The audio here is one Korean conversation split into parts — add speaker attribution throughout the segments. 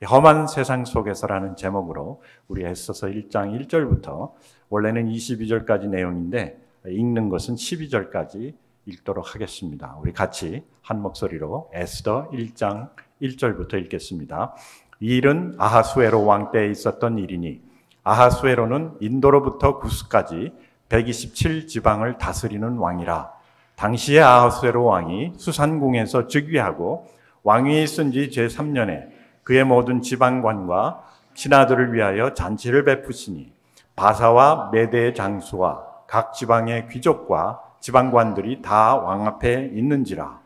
Speaker 1: 험한 세상 속에서라는 제목으로 우리 에스더서 1장 1절부터 원래는 22절까지 내용인데 읽는 것은 12절까지 읽도록 하겠습니다. 우리 같이 한 목소리로 에스더 1장 1절부터 읽겠습니다. 이 일은 아하수에로 왕 때에 있었던 일이니 아하수에로는 인도로부터 구스까지 127지방을 다스리는 왕이라. 당시에 아하수에로 왕이 수산궁에서 즉위하고 왕위에 있은 지 제3년에 그의 모든 지방관과 신하들을 위하여 잔치를 베푸시니 바사와 메대의 장수와 각 지방의 귀족과 지방관들이 다 왕 앞에 있는지라.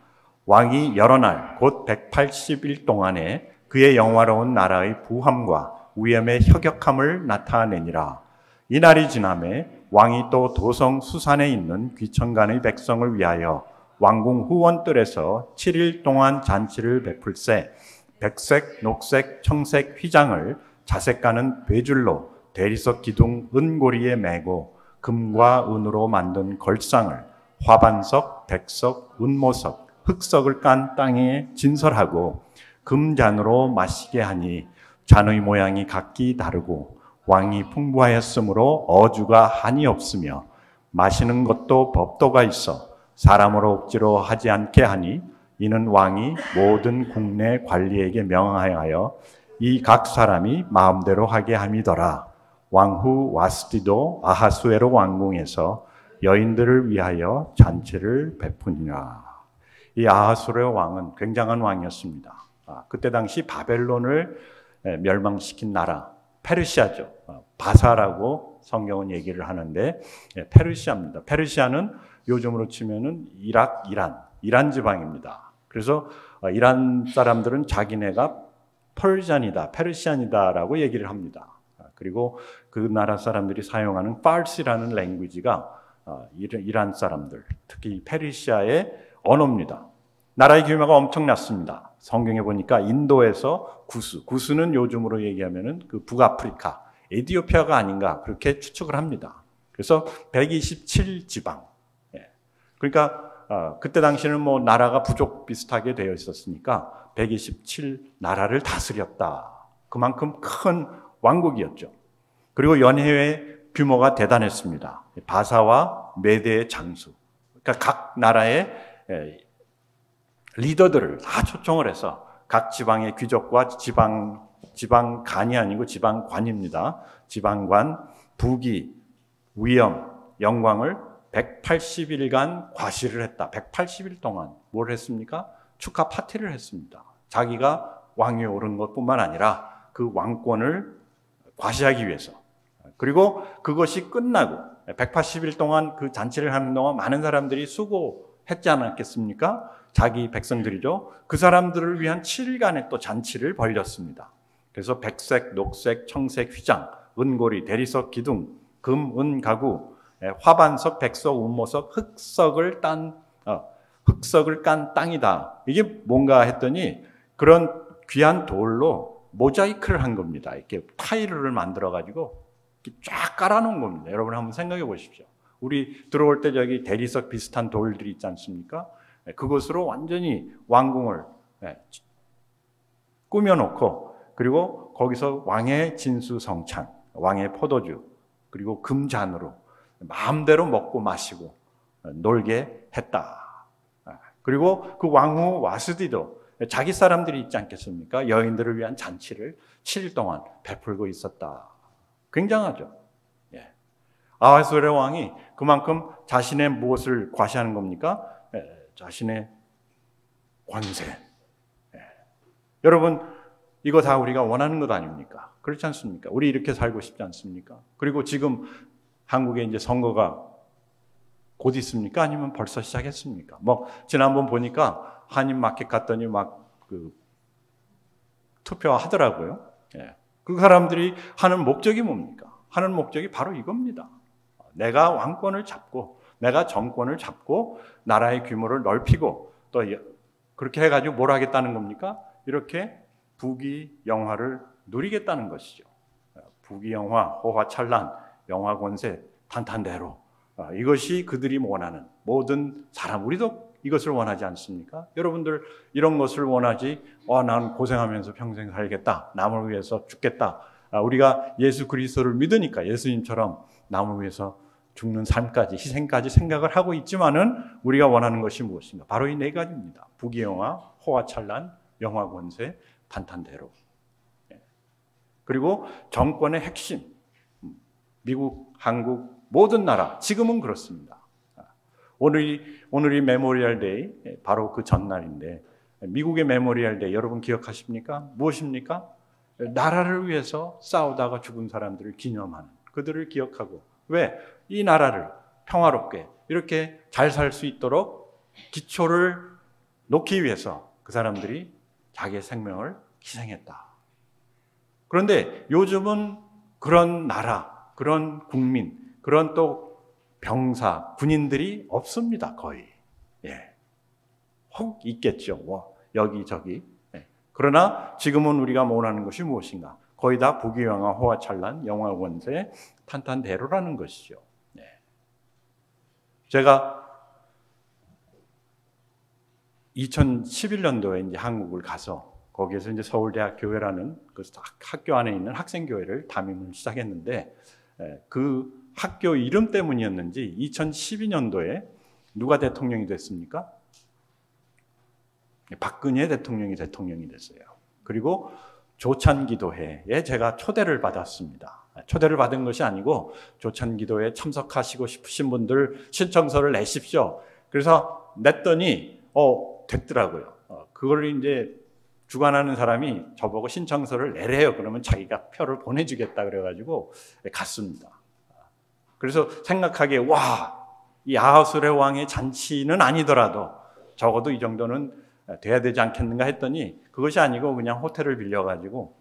Speaker 1: 왕이 여러 날 곧 180일 동안에 그의 영화로운 나라의 부함과 위엄의 혁혁함을 나타내니라. 이 날이 지나매 왕이 또 도성 수산에 있는 귀천간의 백성을 위하여 왕궁 후원뜰에서 7일 동안 잔치를 베풀세 백색, 녹색, 청색 휘장을 자색 가는 배줄로 대리석 기둥 은고리에 매고 금과 은으로 만든 걸상을 화반석, 백석, 운모석, 흑석을 깐 땅에 진설하고 금잔으로 마시게 하니 잔의 모양이 각기 다르고 왕이 풍부하였으므로 어주가 한이 없으며 마시는 것도 법도가 있어 사람으로 억지로 하지 않게 하니 이는 왕이 모든 국내 관리에게 명하여 이 각 사람이 마음대로 하게 함이더라. 왕후 와스디도 아하수에로 왕궁에서 여인들을 위하여 잔치를 베푸니라. 이 아하수에로 왕은 굉장한 왕이었습니다. 그때 당시 바벨론을 멸망시킨 나라 페르시아죠. 바사라고 성경은 얘기를 하는데 페르시아입니다. 페르시아는 요즘으로 치면은 이락, 이란 지방입니다. 그래서 이란 사람들은 자기네가 퍼르시안이다, 페르시안이다라고 얘기를 합니다. 그리고 그 나라 사람들이 사용하는 파르시라는 랭귀지가 이란 사람들, 특히 페르시아의 언어입니다. 나라의 규모가 엄청났습니다. 성경에 보니까 인도에서 구스는 요즘으로 얘기하면은 그 북아프리카, 에티오피아가 아닌가 그렇게 추측을 합니다. 그래서 127지방. 그러니까 그때 당시에는 뭐 나라가 부족 비슷하게 되어 있었으니까 127 나라를 다스렸다. 그만큼 큰 왕국이었죠. 그리고 연회의 규모가 대단했습니다. 바사와 메대의 장수. 그러니까 각 나라의 리더들을 다 초청을 해서 각 지방의 귀족과 지방간이 아니고 지방관입니다. 지방관, 부귀, 위엄, 영광을 180일간 과시를 했다. 180일 동안 뭘 했습니까? 축하 파티를 했습니다. 자기가 왕위에 오른 것뿐만 아니라 그 왕권을 과시하기 위해서. 그리고 그것이 끝나고 180일 동안 그 잔치를 하는 동안 많은 사람들이 수고했지 않았겠습니까? 자기 백성들이죠. 그 사람들을 위한 7일간의 또 잔치를 벌렸습니다. 그래서 백색, 녹색, 청색 휘장, 은고리, 대리석 기둥, 금, 은 가구, 화반석, 백석, 운모석, 흑석을 깐 땅이다. 이게 뭔가 했더니 그런 귀한 돌로 모자이크를 한 겁니다. 이렇게 타일을 만들어가지고 쫙 깔아놓은 겁니다. 여러분 한번 생각해 보십시오. 우리 들어올 때 저기 대리석 비슷한 돌들이 있지 않습니까? 그것으로 완전히 왕궁을 꾸며놓고 그리고 거기서 왕의 진수성찬, 왕의 포도주, 그리고 금잔으로 마음대로 먹고 마시고 놀게 했다. 그리고 그 왕후 와스디도 자기 사람들이 있지 않겠습니까? 여인들을 위한 잔치를 7일 동안 베풀고 있었다. 굉장하죠. 아하수에로 왕이 그만큼 자신의 무엇을 과시하는 겁니까? 자신의 권세. 여러분, 이거 다 우리가 원하는 것 아닙니까? 그렇지 않습니까? 우리 이렇게 살고 싶지 않습니까? 그리고 지금 한국에 이제 선거가 곧 있습니까? 아니면 벌써 시작했습니까? 뭐 지난번 보니까 한인마켓 갔더니 막 그 투표하더라고요. 그 사람들이 하는 목적이 뭡니까? 하는 목적이 바로 이겁니다. 내가 왕권을 잡고 내가 정권을 잡고 나라의 규모를 넓히고 또 그렇게 해가지고 뭘 하겠다는 겁니까? 이렇게 부귀 영화를 누리겠다는 것이죠. 부귀 영화, 호화찬란, 영화 권세, 탄탄대로. 이것이 그들이 원하는 모든 사람, 우리도 이것을 원하지 않습니까? 여러분들 이런 것을 원하지, 난 고생하면서 평생 살겠다, 남을 위해서 죽겠다. 우리가 예수 그리스도를 믿으니까 예수님처럼 남을 위해서 죽는 삶까지, 희생까지 생각을 하고 있지만은 우리가 원하는 것이 무엇인가? 바로 이 네 가지입니다. 부귀영화, 호화찬란, 영화권세, 탄탄대로. 그리고 정권의 핵심, 미국, 한국, 모든 나라, 지금은 그렇습니다. 오늘이 메모리얼 데이, 바로 그 전날인데, 미국의 메모리얼 데이 여러분 기억하십니까? 무엇입니까? 나라를 위해서 싸우다가 죽은 사람들을 기념하는, 그들을 기억하고, 왜? 이 나라를 평화롭게 이렇게 잘 살 수 있도록 기초를 놓기 위해서 그 사람들이 자기의 생명을 희생했다. 그런데 요즘은 그런 나라, 그런 국민, 그런 또 병사, 군인들이 없습니다, 거의. 혹 있겠죠. 여기저기. 그러나 지금은 우리가 원하는 것이 무엇인가? 거의 다 부귀영화, 호화찬란, 영화권세, 탄탄대로라는 것이죠. 제가 2011년도에 이제 한국을 가서 거기에서 이제 서울대학교회라는 그 학교 안에 있는 학생교회를 담임을 시작했는데, 그 학교 이름 때문이었는지 2012년도에 누가 대통령이 됐습니까? 박근혜 대통령이 됐어요. 그리고 조찬기도회에 제가 초대를 받았습니다. 초대를 받은 것이 아니고 조찬기도회에 참석하시고 싶으신 분들 신청서를 내십시오. 그래서 냈더니 됐더라고요. 그걸 이제 주관하는 사람이 저보고 신청서를 내래요. 그러면 자기가 표를 보내주겠다 그래가지고 갔습니다. 그래서 생각하기에 이 아하수레 왕의 잔치는 아니더라도 적어도 이 정도는 돼야 되지 않겠는가 했더니 그것이 아니고 그냥 호텔을 빌려가지고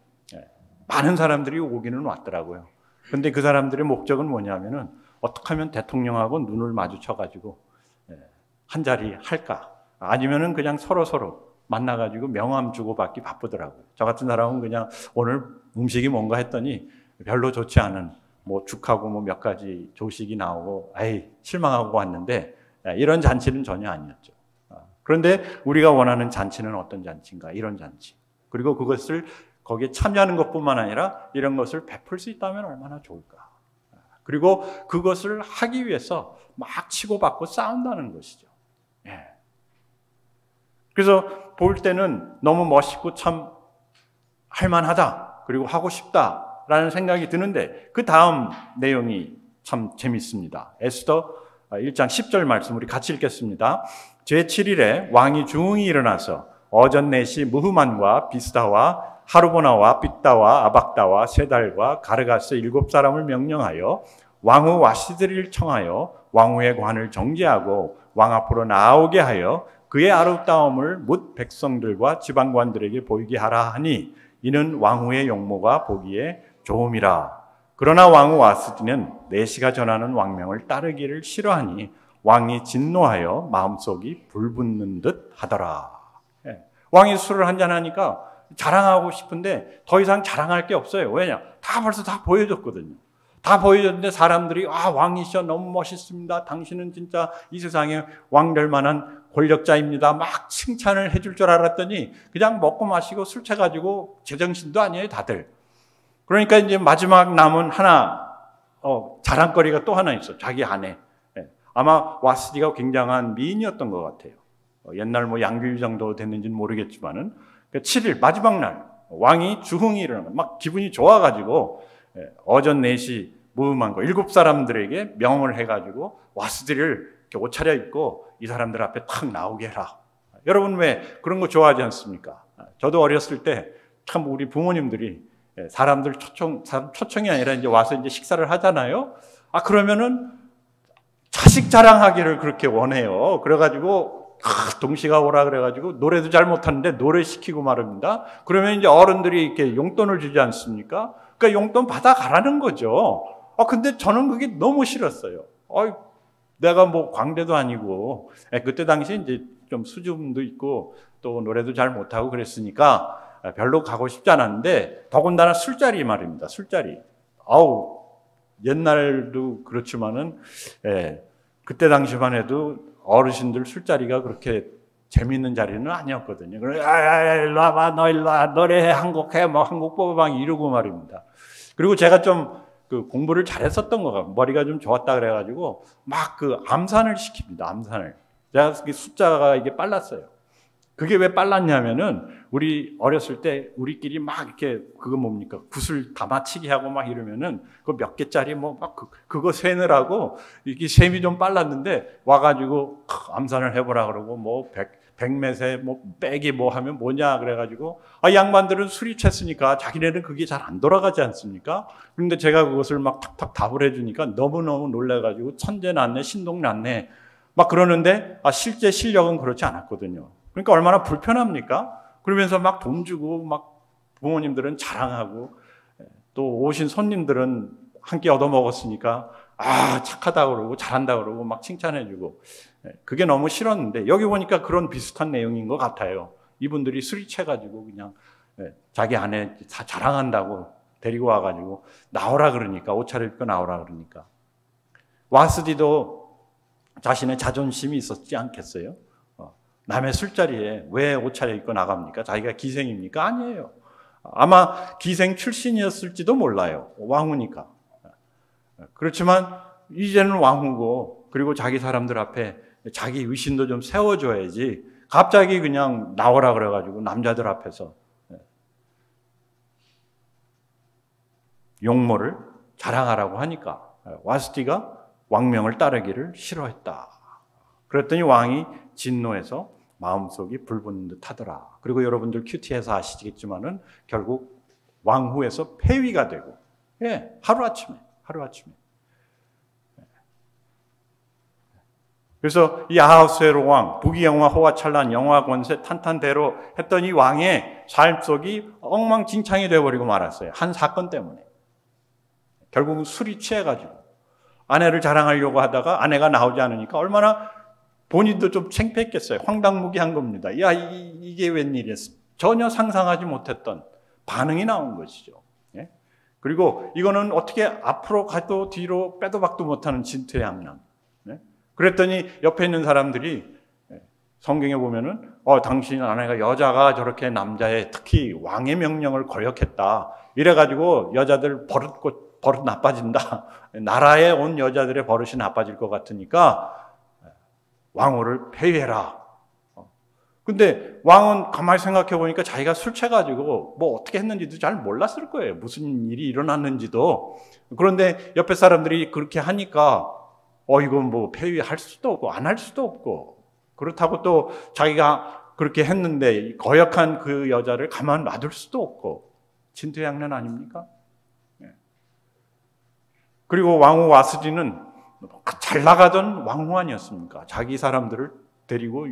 Speaker 1: 많은 사람들이 오기는 왔더라고요. 근데 그 사람들의 목적은 뭐냐면은 어떻게 하면 대통령하고 눈을 마주쳐가지고 한 자리 할까? 아니면은 그냥 서로 만나가지고 명함 주고받기 바쁘더라고요. 저 같은 사람은 그냥 오늘 음식이 뭔가 했더니 별로 좋지 않은 죽하고 몇 가지 조식이 나오고 실망하고 왔는데 이런 잔치는 전혀 아니었죠. 그런데 우리가 원하는 잔치는 어떤 잔치인가? 이런 잔치. 그리고 그것을 거기에 참여하는 것뿐만 아니라 이런 것을 베풀 수 있다면 얼마나 좋을까. 그리고 그것을 하기 위해서 막 치고받고 싸운다는 것이죠. 그래서 볼 때는 너무 멋있고 참 할만하다. 그리고 하고 싶다라는 생각이 드는데 그 다음 내용이 참 재밌습니다. 에스더 1장 10절 말씀 우리 같이 읽겠습니다. 제7일에 왕이 중흥이 일어나서 어전넷이 무흐만과 비스다와 하르보나와 빅다와 아박다와 세달과 가르가스 7사람을 명령하여 왕후 와시드를 청하여 왕후의 관을 정지하고 왕 앞으로 나오게 하여 그의 아름다움을 뭇 백성들과 지방관들에게 보이게 하라 하니 이는 왕후의 용모가 보기에 좋음이라. 그러나 왕후 와스디는 내시가 전하는 왕명을 따르기를 싫어하니 왕이 진노하여 마음속이 불붙는 듯 하더라. 왕이 술을 한잔하니까 자랑하고 싶은데 더 이상 자랑할 게 없어요. 왜냐? 벌써 다 보여줬거든요. 다 보여줬는데 사람들이 왕이셔 너무 멋있습니다. 당신은 진짜 이 세상에 왕 될 만한 권력자입니다. 막 칭찬을 해줄 줄 알았더니 그냥 먹고 마시고 술 취해가지고 제정신도 아니에요, 다들. 그러니까 이제 마지막 남은 하나 자랑거리가 또 하나 있어. 자기 아내. 아마 와스디가 굉장한 미인이었던 것 같아요. 옛날 양귀비 정도 됐는지는 모르겠지만은 7일 마지막 날 왕이 주흥이 일어나면 막 기분이 좋아가지고 어전 넷이 무음한 거 7사람들에게 명을 해가지고 와스디를 이렇게 옷 차려입고 이 사람들 앞에 탁 나오게 해라. 여러분 왜 그런 거 좋아하지 않습니까? 저도 어렸을 때 참 우리 부모님들이 사람들 초청이 아니라 이제 와서 이제 식사를 하잖아요. 그러면은 자식 자랑하기를 그렇게 원해요. 그래가지고 동시가 오라 그래가지고 노래도 잘 못하는데 노래 시키고 말입니다. 그러면 이제 어른들이 이렇게 용돈을 주지 않습니까? 그러니까 용돈 받아가라는 거죠. 근데 저는 그게 너무 싫었어요. 내가 광대도 아니고 그때 당시 이제 좀 수줍음도 있고 또 노래도 잘 못하고 그랬으니까 별로 가고 싶지 않았는데 더군다나 술자리 말입니다. 술자리. 옛날도 그렇지만은 그때 당시만 해도 어르신들 술자리가 그렇게 재밌는 자리는 아니었거든요. 그래, 일로 와봐, 너 일로 와, 노래해, 한 곡 해, 뭐 한 곡 뽑아봐 이러고 말입니다. 그리고 제가 좀 그 공부를 잘했었던 거가 머리가 좀 좋았다 그래가지고 막 그 암산을 시킵니다. 암산을. 제가 숫자가 이게 빨랐어요. 그게 왜 빨랐냐면은 우리 어렸을 때 우리끼리 막 이렇게 그거 뭡니까 구슬 다 맞히기 하고 막 이러면은 그 몇 개짜리 뭐 막 그거 세느라고 이게 셈이 좀 빨랐는데 와가지고 암산을 해보라 그러고 뭐 백매세 뭐 빼기 뭐 하면 뭐냐 그래가지고 양반들은 술이 챘으니까 자기네는 그게 잘 안 돌아가지 않습니까? 그런데 제가 그것을 막 탁탁 답을 해주니까 너무너무 놀래가지고 천재 났네 신동 났네 막 그러는데 실제 실력은 그렇지 않았거든요. 그러니까 얼마나 불편합니까? 그러면서 막 돈 주고 막 부모님들은 자랑하고 또 오신 손님들은 한 끼 얻어먹었으니까 착하다 그러고 잘한다 그러고 막 칭찬해주고 그게 너무 싫었는데 여기 보니까 그런 비슷한 내용인 것 같아요. 이분들이 술이 채가지고 그냥 자기 아내 자랑한다고 데리고 와가지고 나오라 그러니까 옷차려 입고 나오라 그러니까 와스디도 자신의 자존심이 있었지 않겠어요? 남의 술자리에 왜 옷차려 입고 나갑니까? 자기가 기생입니까? 아니에요. 아마 기생 출신이었을지도 몰라요. 왕후니까. 그렇지만 이제는 왕후고 그리고 자기 사람들 앞에 자기 의신도 좀 세워줘야지 갑자기 그냥 나오라 그래가지고 남자들 앞에서 용모를 자랑하라고 하니까 와스티가 왕명을 따르기를 싫어했다. 그랬더니 왕이 진노해서 마음속이 불붙는 듯 하더라. 그리고 여러분들 큐티에서 아시겠지만은 결국 왕후에서 폐위가 되고 하루아침에 그래서 이 아하수에로 왕, 부귀영화 호화찬란 영화 권세 탄탄대로 했던 이 왕의 삶 속이 엉망진창이 되어버리고 말았어요. 한 사건 때문에. 결국은 술이 취해가지고 아내를 자랑하려고 하다가 아내가 나오지 않으니까 얼마나 본인도 좀 창피했겠어요. 황당무계한 겁니다. 이게 웬일이야. 전혀 상상하지 못했던 반응이 나온 것이죠. 그리고 이거는 어떻게 앞으로 가도 뒤로 빼도 박도 못하는 진퇴양난. 그랬더니 옆에 있는 사람들이 성경에 보면은 당신 아내가 여자가 저렇게 남자의 특히 왕의 명령을 거역했다. 이래가지고 여자들 버릇 나빠진다. 나라에 온 여자들의 버릇이 나빠질 것 같으니까 왕후를 폐위해라. 근데 왕은 가만히 생각해 보니까 자기가 술 취해가지고 뭐 어떻게 했는지도 잘 몰랐을 거예요. 무슨 일이 일어났는지도. 그런데 옆에 사람들이 그렇게 하니까 이건 뭐 폐위할 수도 없고 안 할 수도 없고 그렇다고 또 자기가 그렇게 했는데 거역한 그 여자를 가만 놔둘 수도 없고 진퇴양난 아닙니까? 그리고 왕후 와스디는 잘 나가던 왕후 아니었습니까? 자기 사람들을 데리고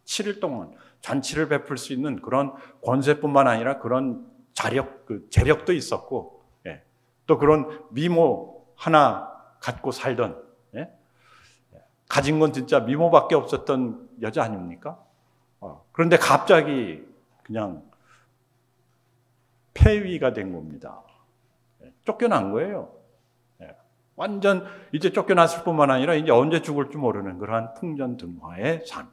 Speaker 1: 7일 동안 잔치를 베풀 수 있는 그런 권세뿐만 아니라 그런 재력도 있었고 또 그런 미모 하나 갖고 살던 가진 건 진짜 미모밖에 없었던 여자 아닙니까? 그런데 갑자기 그냥 폐위가 된 겁니다. 쫓겨난 거예요. 완전 이제 쫓겨났을 뿐만 아니라 이제 언제 죽을지 모르는 그러한 풍전등화의 삶.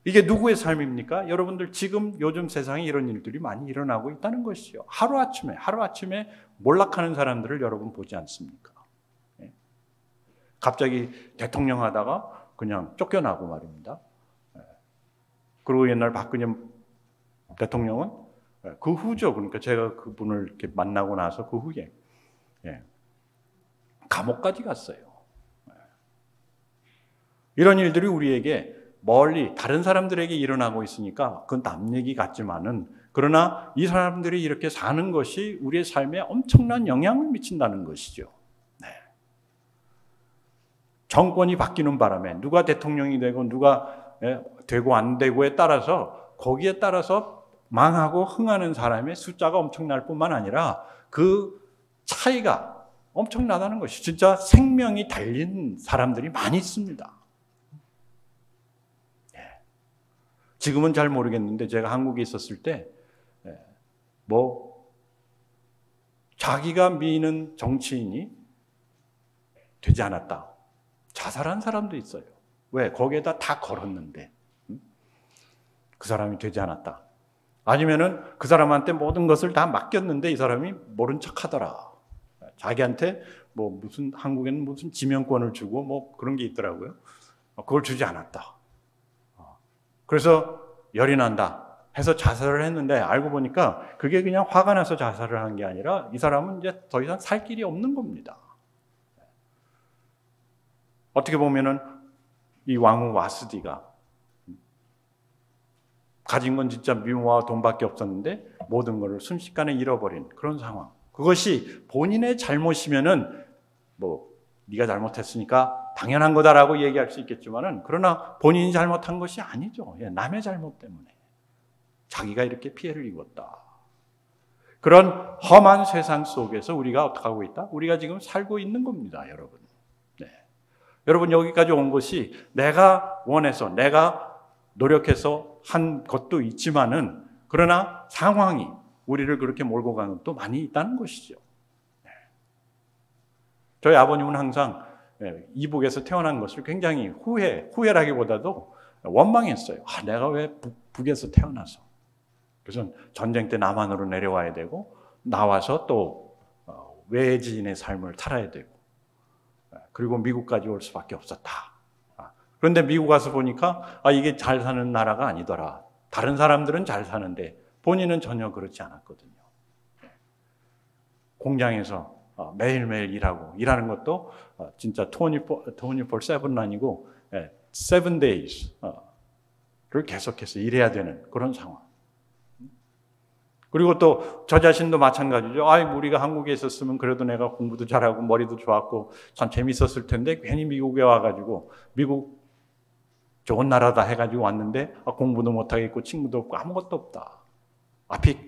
Speaker 1: 이게 누구의 삶입니까? 여러분들 지금 요즘 세상에 이런 일들이 많이 일어나고 있다는 것이죠. 하루아침에 몰락하는 사람들을 여러분 보지 않습니까? 갑자기 대통령 하다가 그냥 쫓겨나고 말입니다. 그리고 옛날 박근혜 대통령은 그 후죠. 그러니까 제가 그분을 이렇게 만나고 나서 그 후에 감옥까지 갔어요. 이런 일들이 우리에게 멀리 다른 사람들에게 일어나고 있으니까 그건 남 얘기 같지만은 그러나 이 사람들이 이렇게 사는 것이 우리의 삶에 엄청난 영향을 미친다는 것이죠. 정권이 바뀌는 바람에 누가 대통령이 되고 누가 되고 안 되고에 따라서 거기에 따라서 망하고 흥하는 사람의 숫자가 엄청날 뿐만 아니라 그 차이가 엄청나다는 것이 진짜 생명이 달린 사람들이 많이 있습니다. 지금은 잘 모르겠는데 제가 한국에 있었을 때 자기가 미는 정치인이 되지 않았다. 자살한 사람도 있어요. 왜? 거기에다 다 걸었는데 그 사람이 되지 않았다. 아니면은 그 사람한테 모든 것을 다 맡겼는데 이 사람이 모른 척하더라. 자기한테 뭐 무슨 한국에는 무슨 지명권을 주고 뭐 그런 게 있더라고요. 그걸 주지 않았다. 그래서 열이 난다 해서 자살을 했는데 알고 보니까 그게 그냥 화가 나서 자살을 한 게 아니라 이 사람은 이제 더 이상 살 길이 없는 겁니다. 어떻게 보면은 이 왕후 와스디가 가진 건 진짜 미모와 돈밖에 없었는데 모든 것을 순식간에 잃어버린 그런 상황. 그것이 본인의 잘못이면은 뭐 네가 잘못했으니까 당연한 거다라고 얘기할 수 있겠지만은 그러나 본인이 잘못한 것이 아니죠. 남의 잘못 때문에 자기가 이렇게 피해를 입었다. 그런 험한 세상 속에서 우리가 어떻게 하고 있다? 우리가 지금 살고 있는 겁니다, 여러분. 네. 여러분 여기까지 온 것이 내가 원해서 내가 노력해서 한 것도 있지만은 그러나 상황이 우리를 그렇게 몰고 가는 것도 많이 있다는 것이죠. 네. 저희 아버님은 항상 이북에서 태어난 것을 굉장히 후회라기보다도 원망했어요. 내가 왜 북에서 태어나서. 그래서 전쟁 때 남한으로 내려와야 되고 나와서 또 외지인의 삶을 살아야 되고 그리고 미국까지 올 수밖에 없었다. 그런데 미국 와서 보니까 이게 잘 사는 나라가 아니더라. 다른 사람들은 잘 사는데 본인은 전혀 그렇지 않았거든요. 공장에서 매일매일 일하는 것도 진짜 24/7은 아니고 7 days를 계속해서 일해야 되는 그런 상황. 그리고 또 저 자신도 마찬가지죠. 우리가 한국에 있었으면 그래도 내가 공부도 잘하고 머리도 좋았고 참 재밌었을 텐데 괜히 미국에 와가지고 미국 좋은 나라다 해가지고 왔는데 공부도 못하겠고 친구도 없고 아무것도 없다. 앞이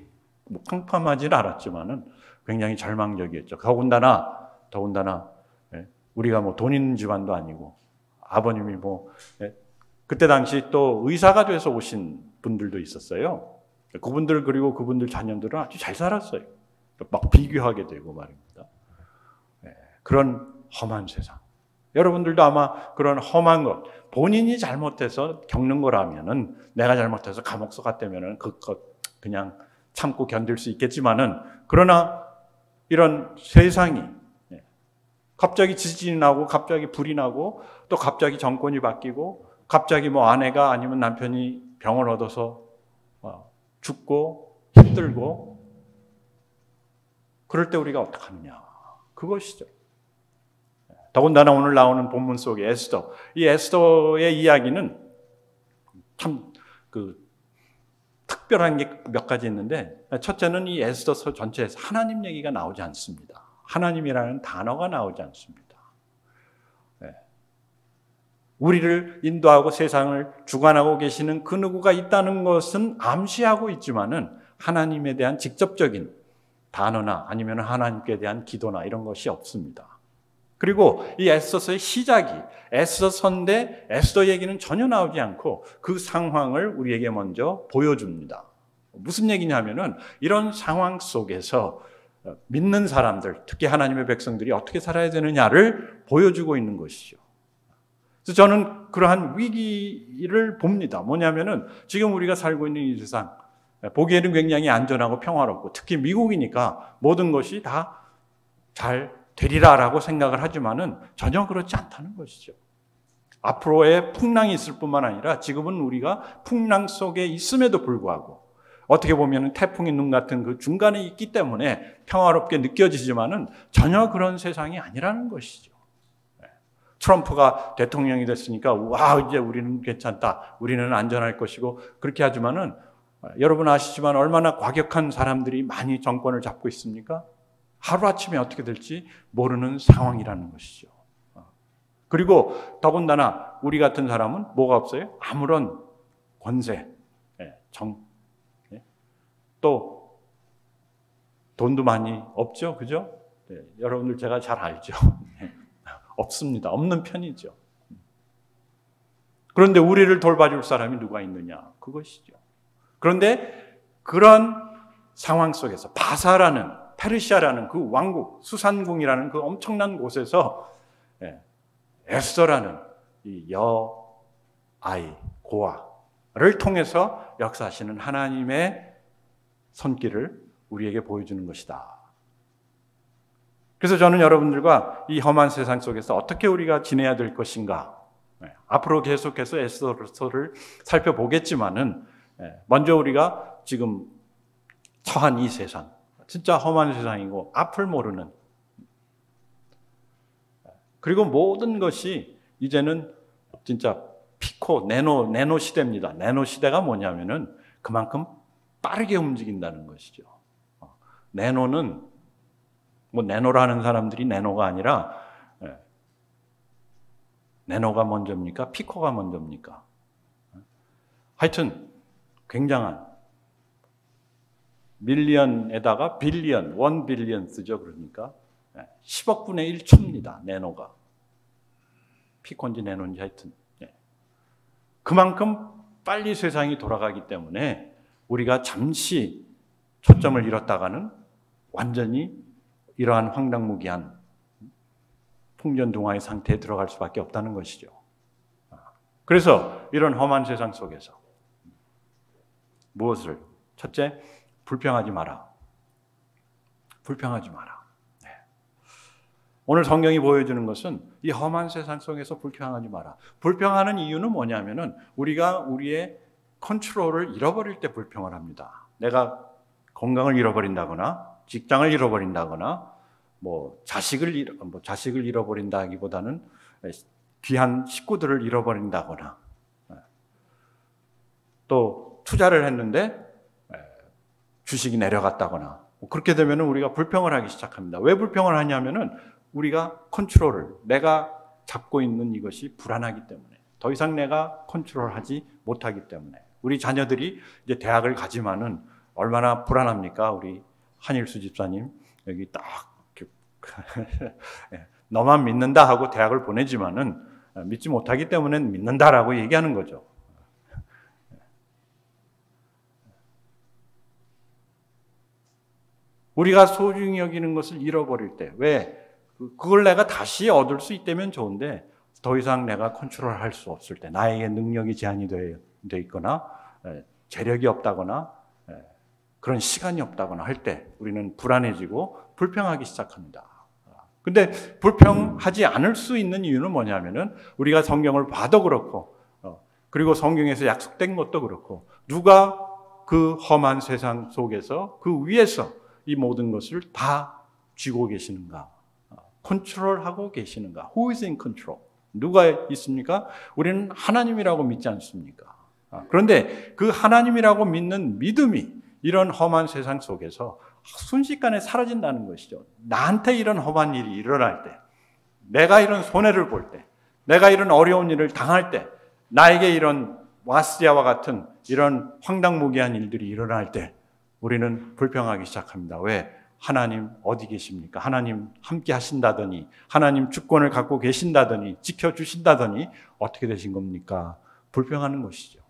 Speaker 1: 뭐 팡팡하지는 않았지만은 굉장히 절망적이었죠. 더군다나 우리가 뭐 돈 있는 집안도 아니고 아버님이 그때 당시 또 의사가 돼서 오신 분들도 있었어요. 그리고 그분들 자녀들은 아주 잘 살았어요. 막 비교하게 되고 말입니다. 그런 험한 세상. 여러분들도 아마 그런 험한 것, 본인이 잘못해서 겪는 거라면은 내가 잘못해서 감옥 속 갔다면은 그것 그냥 참고 견딜 수 있겠지만은 그러나 이런 세상이 갑자기 지진이 나고 갑자기 불이 나고 또 갑자기 정권이 바뀌고 갑자기 뭐 아내가 아니면 남편이 병을 얻어서 죽고 힘들고 그럴 때 우리가 어떻게 하느냐 그것이죠. 더군다나 오늘 나오는 본문 속에 에스더, 이 에스더의 이야기는 참 특별한 게 몇 가지 있는데 첫째는 이 에스더서 전체에서 하나님 얘기가 나오지 않습니다. 하나님이라는 단어가 나오지 않습니다. 우리를 인도하고 세상을 주관하고 계시는 그 누구가 있다는 것은 암시하고 있지만은 하나님에 대한 직접적인 단어나 아니면 하나님께 대한 기도나 이런 것이 없습니다. 그리고 이 에스더서의 시작이 에스더서인데 에스더 얘기는 전혀 나오지 않고 그 상황을 우리에게 먼저 보여줍니다. 무슨 얘기냐면은 이런 상황 속에서 믿는 사람들, 특히 하나님의 백성들이 어떻게 살아야 되느냐를 보여주고 있는 것이죠. 그래서 저는 그러한 위기를 봅니다. 뭐냐면은 지금 우리가 살고 있는 이 세상, 보기에는 굉장히 안전하고 평화롭고 특히 미국이니까 모든 것이 다 잘 되리라라고 생각을 하지만은 전혀 그렇지 않다는 것이죠. 앞으로의 풍랑이 있을 뿐만 아니라 지금은 우리가 풍랑 속에 있음에도 불구하고 어떻게 보면 태풍의 눈 같은 그 중간에 있기 때문에 평화롭게 느껴지지만은 전혀 그런 세상이 아니라는 것이죠. 트럼프가 대통령이 됐으니까 이제 우리는 괜찮다. 우리는 안전할 것이고 그렇게 하지만은 여러분 아시지만 얼마나 과격한 사람들이 많이 정권을 잡고 있습니까? 하루아침에 어떻게 될지 모르는 상황이라는 것이죠. 그리고 더군다나 우리 같은 사람은 뭐가 없어요? 아무런 권세, 또 돈도 많이 없죠, 그죠? 여러분들 제가 잘 알죠. 없습니다. 없는 편이죠. 그런데 우리를 돌봐줄 사람이 누가 있느냐? 그것이죠. 그런데 그런 상황 속에서 페르시아라는 그 왕국, 수산궁이라는 그 엄청난 곳에서 에스더라는 이 여아이, 고아를 통해서 역사하시는 하나님의 손길을 우리에게 보여주는 것이다. 그래서 저는 여러분들과 이 험한 세상 속에서 어떻게 우리가 지내야 될 것인가, 앞으로 계속해서 에스더서를 살펴보겠지만은, 먼저 우리가 지금 처한 이 세상, 진짜 험한 세상이고 앞을 모르는, 그리고 모든 것이 이제는 진짜 피코, 네노 시대입니다. 네노 시대가 뭐냐면은 그만큼 빠르게 움직인다는 것이죠. 네노는 뭐 네노라는 사람들이 네노가 아니라 네노가 먼저입니까? 피코가 먼저입니까? 하여튼 굉장한 밀리언에다가 빌리언, 1빌리언 쓰죠. 그러니까 10억 분의 1초입니다. 네노가. 피코인지 네노인지 하여튼. 그만큼 빨리 세상이 돌아가기 때문에 우리가 잠시 초점을 잃었다가는 완전히 이러한 황당무계한 풍전등화의 상태에 들어갈 수밖에 없다는 것이죠. 그래서 이런 험한 세상 속에서 무엇을? 첫째, 불평하지 마라. 불평하지 마라. 오늘 성경이 보여주는 것은 이 험한 세상 속에서 불평하지 마라. 불평하는 이유는 뭐냐면은 우리가 우리의 컨트롤을 잃어버릴 때 불평을 합니다. 내가 건강을 잃어버린다거나 직장을 잃어버린다거나 자식을 잃어버린다기보다는 귀한 식구들을 잃어버린다거나, 또 투자를 했는데 주식이 내려갔다거나, 그렇게 되면 우리가 불평을 하기 시작합니다. 왜 불평을 하냐면은 우리가 컨트롤을, 내가 잡고 있는 이것이 불안하기 때문에, 더 이상 내가 컨트롤하지 못하기 때문에. 우리 자녀들이 이제 대학을 가지만은 얼마나 불안합니까? 우리 한일수 집사님 여기 딱 너만 믿는다 하고 대학을 보내지만은 믿지 못하기 때문에 믿는다라고 얘기하는 거죠. 우리가 소중히 여기는 것을 잃어버릴 때, 왜? 그걸 내가 다시 얻을 수 있다면 좋은데 더 이상 내가 컨트롤할 수 없을 때, 나에게 능력이 제한이 돼 있거나 재력이 없다거나 그런 시간이 없다거나 할 때 우리는 불안해지고 불평하기 시작합니다. 근데 불평하지 않을 수 있는 이유는 뭐냐면은 우리가 성경을 봐도 그렇고, 그리고 성경에서 약속된 것도 그렇고, 누가 그 험한 세상 속에서 그 위에서 이 모든 것을 다 쥐고 계시는가, 컨트롤하고 계시는가? Who is in control? 누가 있습니까? 우리는 하나님이라고 믿지 않습니까? 그런데 그 하나님이라고 믿는 믿음이 이런 험한 세상 속에서 순식간에 사라진다는 것이죠. 나한테 이런 험한 일이 일어날 때, 내가 이런 손해를 볼 때, 내가 이런 어려운 일을 당할 때, 나에게 이런 와스디아와 같은 이런 황당무계한 일들이 일어날 때 우리는 불평하기 시작합니다. 왜? 하나님 어디 계십니까? 하나님 함께 하신다더니, 하나님 주권을 갖고 계신다더니, 지켜주신다더니 어떻게 되신 겁니까? 불평하는 것이죠.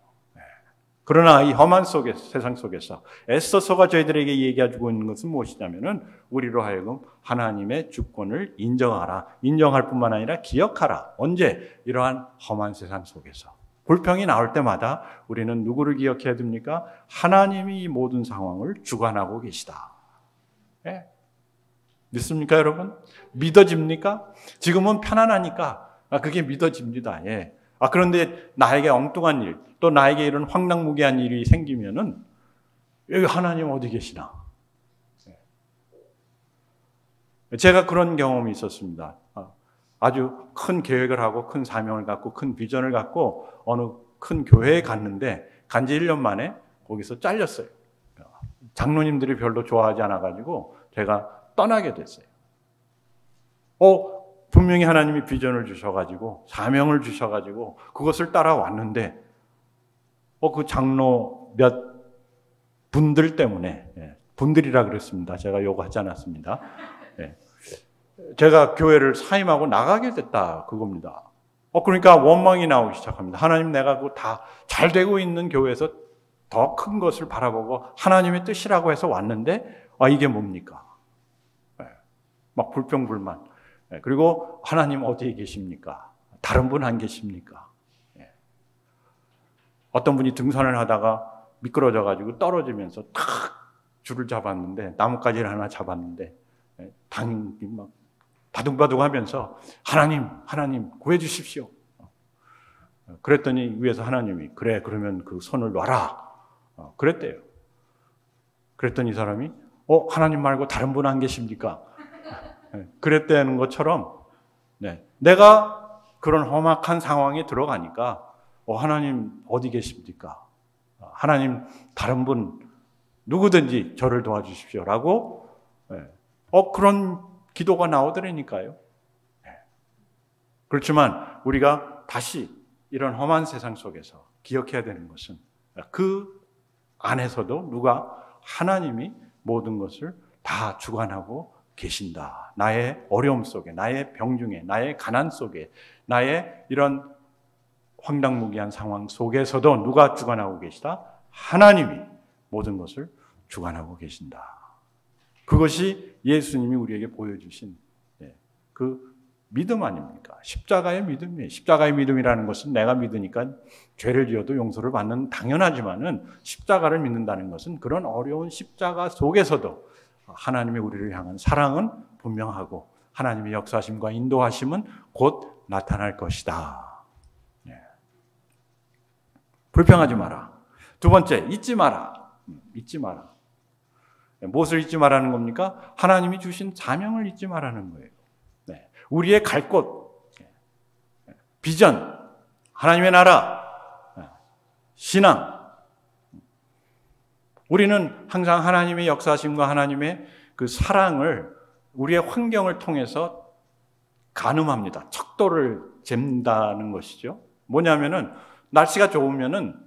Speaker 1: 그러나 이 험한 세상 속에서 에스더서가 저희들에게 얘기해주고 있는 것은 무엇이냐면은 우리로 하여금 하나님의 주권을 인정하라. 인정할 뿐만 아니라 기억하라. 언제? 이러한 험한 세상 속에서. 불평이 나올 때마다 우리는 누구를 기억해야 됩니까? 하나님이 이 모든 상황을 주관하고 계시다. 예? 믿습니까, 여러분? 믿어집니까? 지금은 편안하니까 그게 믿어집니다. 예. 그런데 나에게 엉뚱한 일, 또 나에게 이런 황당무계한 일이 생기면은 여기 하나님 어디 계시나? 제가 그런 경험이 있었습니다. 아주 큰 계획을 하고 큰 사명을 갖고 큰 비전을 갖고 어느 큰 교회에 갔는데 간지 1년 만에 거기서 잘렸어요. 장로님들이 별로 좋아하지 않아가지고 제가 떠나게 됐어요. 분명히 하나님이 비전을 주셔가지고 사명을 주셔가지고 그것을 따라왔는데 그 장로 몇 분들 때문에, 분들이라 그랬습니다. 제가 요구하지 않았습니다. 제가 교회를 사임하고 나가게 됐다 그겁니다. 그러니까 원망이 나오기 시작합니다. 하나님, 내가 그 다 잘 되고 있는 교회에서 더 큰 것을 바라보고 하나님의 뜻이라고 해서 왔는데 이게 뭡니까? 막 불평불만. 그리고 하나님 어디에 계십니까? 다른 분 안 계십니까? 예. 어떤 분이 등산을 하다가 미끄러져가지고 떨어지면서 탁 줄을 잡았는데, 나뭇가지를 하나 잡았는데, 당이 막 바둥바둥 하면서 하나님 구해주십시오. 그랬더니 위에서 하나님이 그래, 그러면 그 손을 놔라. 그랬대요. 그랬더니 이 사람이 하나님 말고 다른 분 안 계십니까? 그랬다는 것처럼 내가 그런 험악한 상황에 들어가니까 하나님 어디 계십니까? 하나님 다른 분 누구든지 저를 도와주십시오라고 그런 기도가 나오더라니까요. 그렇지만 우리가 다시 이런 험한 세상 속에서 기억해야 되는 것은 그 안에서도 하나님이 모든 것을 다 주관하고 계신다. 나의 어려움 속에, 나의 병 중에, 나의 가난 속에, 나의 이런 황당무계한 상황 속에서도 누가 주관하고 계시다? 하나님이 모든 것을 주관하고 계신다. 그것이 예수님이 우리에게 보여주신 그 믿음 아닙니까? 십자가의 믿음이에요. 십자가의 믿음이라는 것은 내가 믿으니까 죄를 지어도 용서를 받는, 당연하지만은 십자가를 믿는다는 것은 그런 어려운 십자가 속에서도 하나님의 우리를 향한 사랑은 분명하고 하나님의 역사하심과 인도하심은 곧 나타날 것이다. 불평하지 마라. 두 번째, 잊지 마라. 잊지 마라. 무엇을 잊지 말라는 겁니까? 하나님이 주신 사명을 잊지 말라는 거예요. 우리의 갈 곳, 비전, 하나님의 나라, 신앙. 우리는 항상 하나님의 역사심과 하나님의 그 사랑을 우리의 환경을 통해서 가늠합니다. 척도를 잰다는 것이죠. 뭐냐면은 날씨가 좋으면은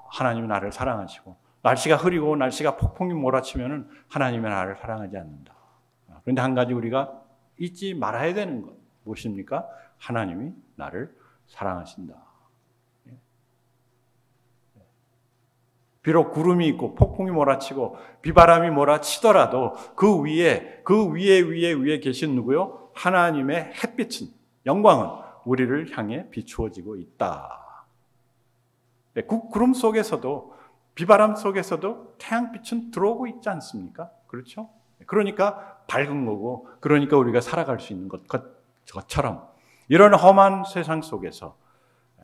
Speaker 1: 하나님이 나를 사랑하시고, 날씨가 흐리고 날씨가 폭풍이 몰아치면은 하나님의 나를 사랑하지 않는다. 그런데 한 가지 우리가 잊지 말아야 되는 것 무엇입니까? 하나님이 나를 사랑하신다. 비록 구름이 있고 폭풍이 몰아치고 비바람이 몰아치더라도 그 위에 계신 누구요? 하나님의 햇빛은, 영광은 우리를 향해 비추어지고 있다. 구름 속에서도, 비바람 속에서도 태양빛은 들어오고 있지 않습니까? 그렇죠? 그러니까 밝은 거고, 그러니까 우리가 살아갈 수 있는 것처럼 이런 험한 세상 속에서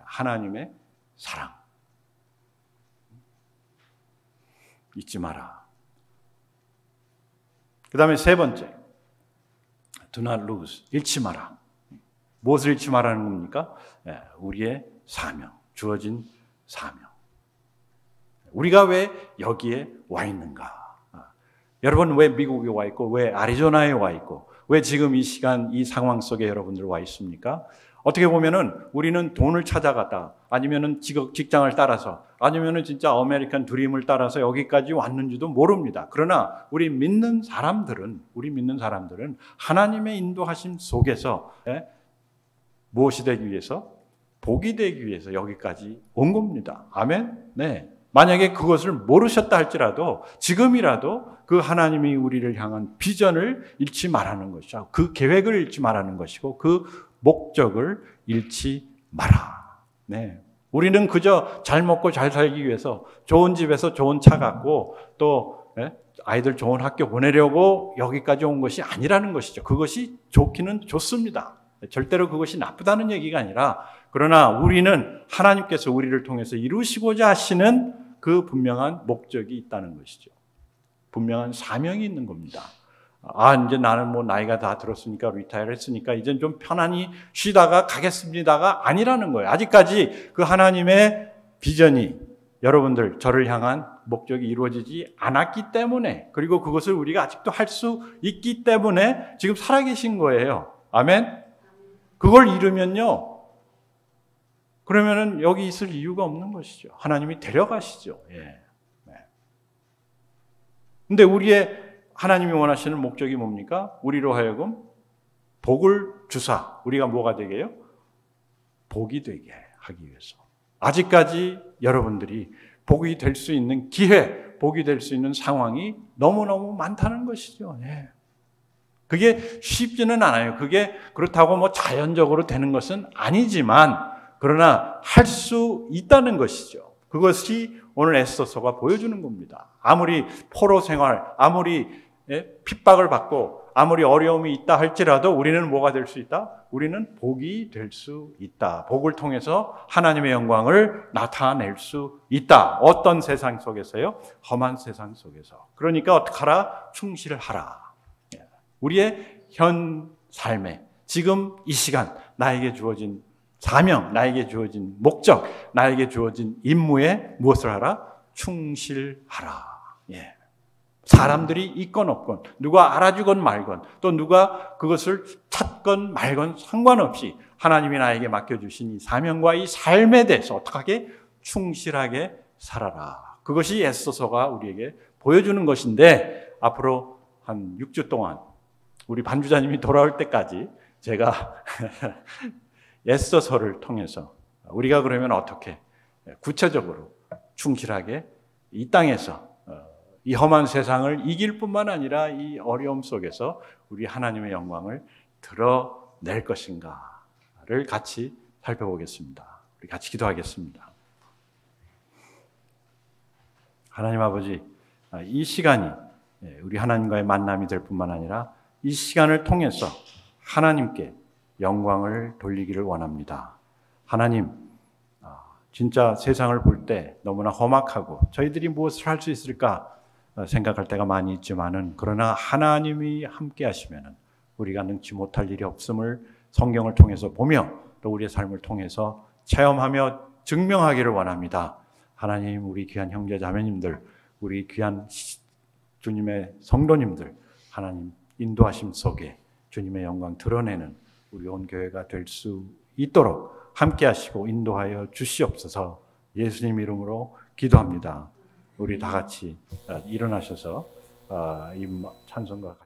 Speaker 1: 하나님의 사랑 잊지 마라. 그 다음에 세 번째, do not lose, 잃지 마라. 무엇을 잃지 마라는 겁니까? 우리의 사명, 주어진 사명. 우리가 왜 여기에 와 있는가? 여러분 왜 미국에 와 있고, 왜 애리조나에 와 있고, 왜 지금 이 시간, 이 상황 속에 여러분들 와 있습니까? 어떻게 보면은 우리는 돈을 찾아가다, 아니면은 직장을 따라서, 아니면은 진짜 아메리칸 드림을 따라서 여기까지 왔는지도 모릅니다. 그러나 우리 믿는 사람들은 하나님의 인도하심 속에서 무엇이 되기 위해서? 복이 되기 위해서 여기까지 온 겁니다. 아멘? 네. 만약에 그것을 모르셨다 할지라도 지금이라도 그 하나님이 우리를 향한 비전을 잃지 말라는 것이고, 그 계획을 잃지 말라는 것이고, 그 목적을 잃지 마라. 네. 우리는 그저 잘 먹고 잘 살기 위해서 좋은 집에서 좋은 차 갖고 또 아이들 좋은 학교 보내려고 여기까지 온 것이 아니라는 것이죠. 그것이 좋기는 좋습니다. 절대로 그것이 나쁘다는 얘기가 아니라, 그러나 우리는 하나님께서 우리를 통해서 이루시고자 하시는 그 분명한 목적이 있다는 것이죠. 분명한 사명이 있는 겁니다. 이제 나는 나이가 다 들었으니까, 리타이어를 했으니까 이젠 좀 편안히 쉬다가 가겠습니다가 아니라는 거예요. 아직까지 그 하나님의 비전이, 여러분들 저를 향한 목적이 이루어지지 않았기 때문에, 그리고 그것을 우리가 아직도 할 수 있기 때문에 지금 살아계신 거예요. 아멘? 그걸 잃으면요, 그러면은 여기 있을 이유가 없는 것이죠. 하나님이 데려가시죠. 근데 하나님이 원하시는 목적이 뭡니까? 우리로 하여금 복을 주사, 우리가 뭐가 되게 해요? 복이 되게 하기 위해서. 아직까지 여러분들이 복이 될 수 있는 기회, 복이 될 수 있는 상황이 너무너무 많다는 것이죠. 그게 쉽지는 않아요. 그게 그렇다고 뭐 자연적으로 되는 것은 아니지만 그러나 할 수 있다는 것이죠. 그것이 오늘 에스더서가 보여주는 겁니다. 아무리 포로 생활, 아무리 핍박을 받고 아무리 어려움이 있다 할지라도 우리는 뭐가 될 수 있다? 우리는 복이 될 수 있다. 복을 통해서 하나님의 영광을 나타낼 수 있다. 어떤 세상 속에서요? 험한 세상 속에서. 그러니까 어떡하라? 충실하라. 우리의 현 삶에 지금 이 시간 나에게 주어진 사명, 나에게 주어진 목적, 나에게 주어진 임무에 무엇을 하라? 충실하라. 예. 사람들이 있건 없건, 누가 알아주건 말건, 또 누가 그것을 찾건 말건 상관없이 하나님이 나에게 맡겨주신 이 사명과 이 삶에 대해서 어떻게 충실하게 살아라. 그것이 에스더서가 우리에게 보여주는 것인데 앞으로 한 6주 동안 우리 반주자님이 돌아올 때까지 제가 에스더서를 통해서 우리가 그러면 어떻게 구체적으로 충실하게 이 땅에서 이 험한 세상을 이길 뿐만 아니라 이 어려움 속에서 우리 하나님의 영광을 드러낼 것인가를 같이 살펴보겠습니다. 우리 같이 기도하겠습니다. 하나님 아버지, 이 시간이 우리 하나님과의 만남이 될 뿐만 아니라 이 시간을 통해서 하나님께 영광을 돌리기를 원합니다. 하나님, 진짜 세상을 볼 때 너무나 험악하고 저희들이 무엇을 할 수 있을까 생각할 때가 많이 있지만은 그러나 하나님이 함께 하시면은 우리가 능치 못할 일이 없음을 성경을 통해서 보며 또 우리의 삶을 통해서 체험하며 증명하기를 원합니다. 하나님, 우리 귀한 형제 자매님들, 우리 귀한 주님의 성도님들, 하나님 인도하심 속에 주님의 영광 드러내는 우리 온 교회가 될 수 있도록 함께 하시고 인도하여 주시옵소서. 예수님 이름으로 기도합니다. 우리 다 같이 일어나셔서 이 찬송과